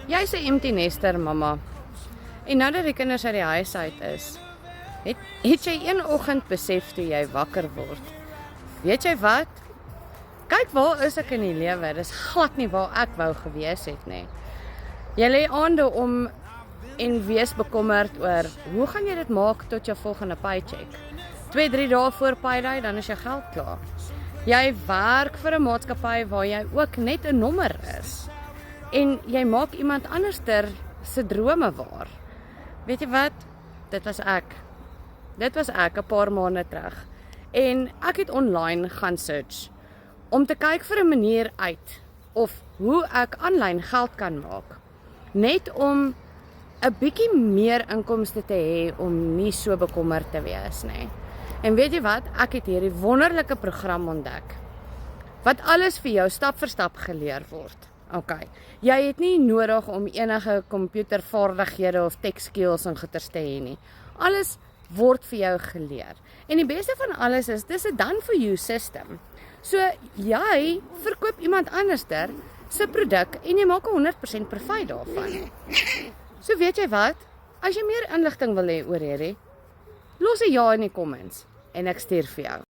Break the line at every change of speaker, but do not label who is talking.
Jy's 'n empty nester, mamma. En nou dat die kinders uit die huis uit is, het jy een oggend besef toe jy wakker word. Weet jy wat? Kyk waar is ek in die lewe. Dis glad nie waar ek wou gewees het nie. Jy lê aande om en wees bekommerd oor hoe gaan jy dit maak tot jou volgende paycheck? 2-3 dae voor payday, dan is jou geld klaar. Jy werk vir 'n maatskappy waar jy ook net 'n nommer is. En jy maak iemand anderster se drome waar. Weet jy wat? Dit was ek 'n paar maande terug. En ek het online gaan search om te kyk vir 'n manier uit of hoe ek aanlyn geld kan maak. Net om 'n bietjie meer inkomste te hê om nie so bekommerd te wees nie. En weet jy wat? Ek het hierdie wonderlike program ontdek wat alles vir jou stap vir stap geleer word. Okay. Jy het nie nodig om enige komputervaardighede of tech skills en goeters te hê nie. Alles word vir jou geleer. En die beste van alles is, dis 'n done for you system. So jy verkoop iemand anderster se produk en jy maak 100% profit daarvan. So weet jy wat? As jy meer inligting wil hê oor hierdie, los 'n ja in die comments en ek stuur vir jou.